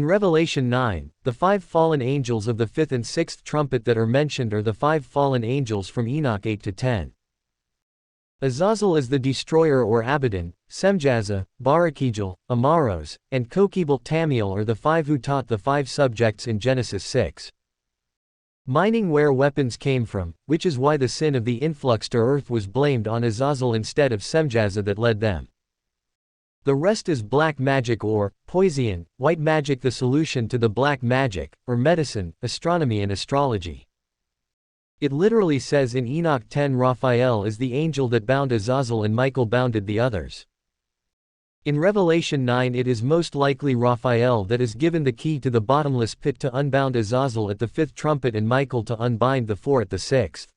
Revelation 9, the 5 fallen angels of the 5th and 6th trumpet that are mentioned are the 5 fallen angels from Enoch 8-10. Azazel is the destroyer or Abaddon, Semjaza, Barakijal, Amaros, and Kokebal Tamiel are the 5 who taught the 5 subjects in Genesis 6. Mining where weapons came from, which is why the sin of the influx to earth was blamed on Azazel instead of Semjaza that led them. The rest is black magic or poison, white magic, the solution to the black magic, or medicine, astronomy and astrology. It literally says in Enoch 10 Raphael is the angel that bound Azazel and Michael bounded the others. In Revelation 9 it is most likely Raphael that is given the key to the bottomless pit to unbound Azazel at the 5th trumpet and Michael to unbind the 4 at the 6th.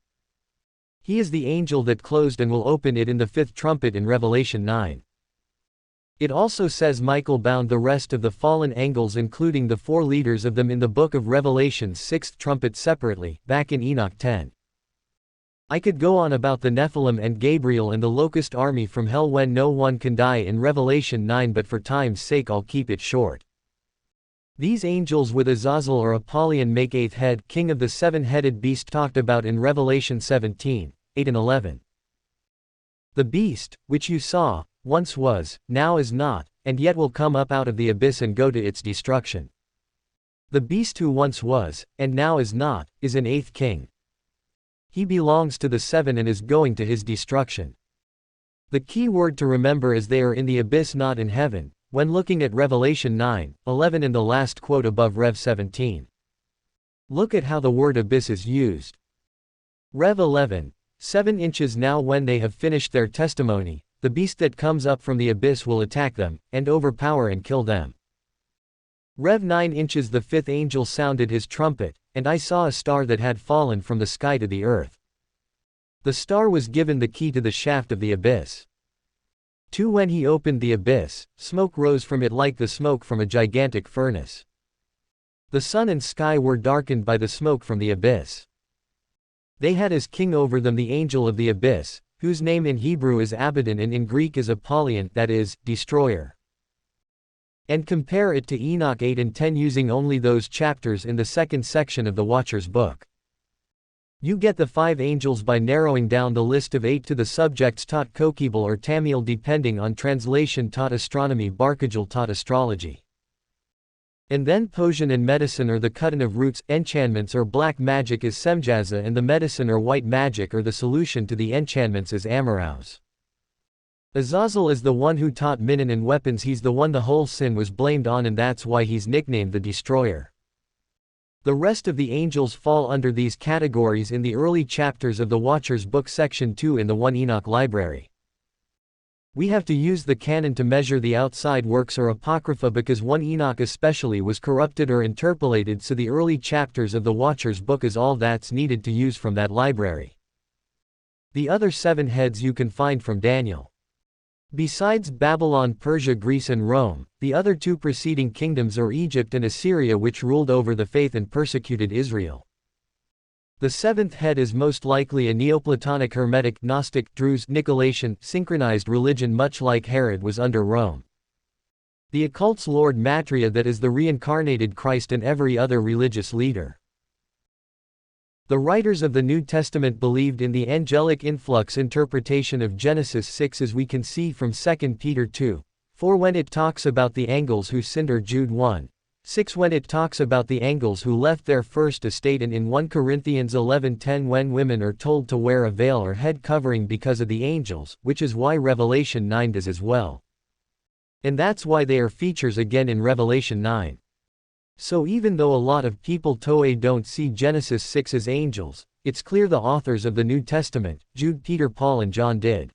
He is the angel that closed and will open it in the 5th trumpet in Revelation 9. It also says Michael bound the rest of the fallen angels including the 4 leaders of them in the book of Revelation's 6th trumpet separately, back in Enoch 10. I could go on about the Nephilim and Gabriel and the locust army from hell when no one can die in Revelation 9, but for time's sake I'll keep it short. These angels with Azazel or Apollyon make 8th head, king of the 7-headed beast talked about in Revelation 17, 8 and 11. The beast, which you saw, once was, now is not, and yet will come up out of the abyss and go to its destruction. The beast who once was, and now is not, is an 8th king. He belongs to the 7 and is going to his destruction. The key word to remember is they are in the abyss, not in heaven, when looking at Revelation 9, 11 and the last quote above Rev 17. Look at how the word abyss is used. Rev 11, 7 inches. Now when they have finished their testimony, the beast that comes up from the abyss will attack them, and overpower and kill them. Rev 9 inches. The 5th angel sounded his trumpet, and I saw a star that had fallen from the sky to the earth. The star was given the key to the shaft of the abyss. 2 When he opened the abyss, smoke rose from it like the smoke from a gigantic furnace. The sun and sky were darkened by the smoke from the abyss. They had as king over them the angel of the abyss, whose name in Hebrew is Abaddon and in Greek is Apollyon, that is, destroyer. And compare it to Enoch 8 and 10 using only those chapters in the 2nd section of the Watcher's book. You get the 5 angels by narrowing down the list of 8 to the subjects taught Kokebal or Tamiel depending on translation, taught astronomy, Barkajal taught astrology. And then potion and medicine or the cutting of roots, enchantments or black magic is Semjaza, and the medicine or white magic or the solution to the enchantments is Amarouse. Azazel is the one who taught Minan and weapons, he's the one the whole sin was blamed on, and that's why he's nicknamed the Destroyer. The rest of the angels fall under these categories in the early chapters of the Watcher's book section 2 in the 1 Enoch library. We have to use the canon to measure the outside works or apocrypha because 1 Enoch especially was corrupted or interpolated, so the early chapters of the Watcher's book is all that's needed to use from that library. The other 7 heads you can find from Daniel. Besides Babylon, Persia, Greece and Rome, the other 2 preceding kingdoms are Egypt and Assyria, which ruled over the faith and persecuted Israel. The 7th head is most likely a Neoplatonic, Hermetic, Gnostic, Druze, Nicolaitan, synchronized religion much like Herod was under Rome. The occult's Lord Matria, that is the reincarnated Christ, and every other religious leader. The writers of the New Testament believed in the angelic influx interpretation of Genesis 6 as we can see from 2 Peter 2, 4 when it talks about the angels who sinned, or Jude 1, 6 when it talks about the angels who left their first estate, and in 1 Corinthians 11:10 when women are told to wear a veil or head covering because of the angels, which is why Revelation 9 does as well. And that's why they are features again in Revelation 9. So even though a lot of people don't see Genesis 6 as angels, it's clear the authors of the New Testament, Jude, Peter, Paul and John, did.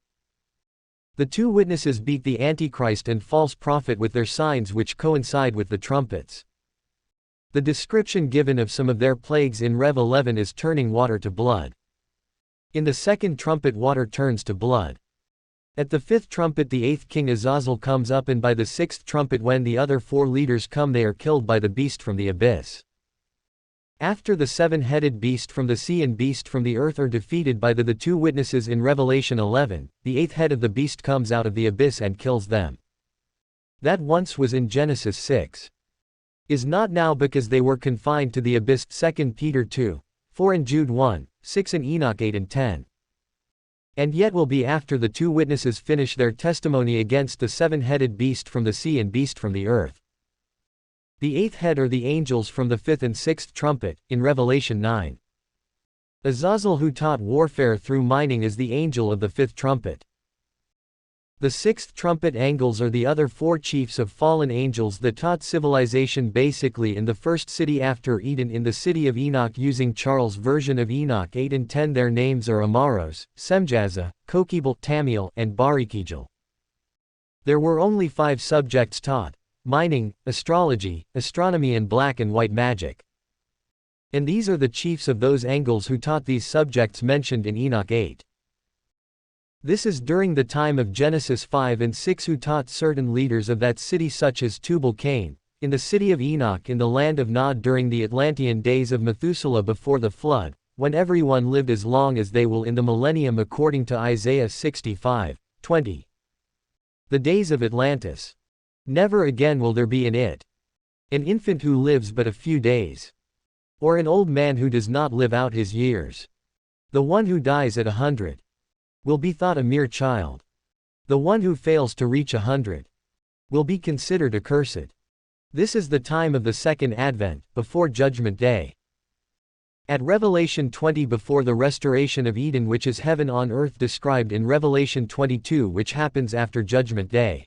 The 2 witnesses beat the Antichrist and false prophet with their signs which coincide with the trumpets. The description given of some of their plagues in Rev 11 is turning water to blood. In the 2nd trumpet water turns to blood. At the 5th trumpet the 8th king Azazel comes up, and by the 6th trumpet when the other 4 leaders come they are killed by the beast from the abyss. After the 7-headed beast from the sea and beast from the earth are defeated by the 2 witnesses in Revelation 11, the 8th head of the beast comes out of the abyss and kills them. That once was in Genesis 6. Is not now because they were confined to the abyss. 2 Peter 2, 4 and Jude 1, 6 and Enoch 8 and 10. And yet will be after the two witnesses finish their testimony against the seven-headed beast from the sea and beast from the earth. The eighth head are the angels from the fifth and sixth trumpet, in Revelation 9. Azazel, who taught warfare through mining, is the angel of the fifth trumpet. The sixth trumpet angels are the other four chiefs of fallen angels that taught civilization basically in the first city after Eden, in the city of Enoch. Using Charles' version of Enoch 8 and 10, their names are Amaros, Semjaza, Kokebel, Tamiel, and Barikijel. There were only 5 subjects taught: mining, astrology, astronomy, and black and white magic. And these are the chiefs of those angels who taught these subjects mentioned in Enoch 8. This is during the time of Genesis 5 and 6, who taught certain leaders of that city such as Tubal-Cain, in the city of Enoch in the land of Nod during the Atlantean days of Methuselah before the flood, when everyone lived as long as they will in the millennium according to Isaiah 65:20. The days of Atlantis. Never again will there be in it an infant who lives but a few days, or an old man who does not live out his years. The one who dies at 100 will be thought a mere child. The one who fails to reach 100 will be considered accursed. This is the time of the second advent, before Judgment Day. At Revelation 20, before the restoration of Eden, which is heaven on earth described in Revelation 22, which happens after Judgment Day.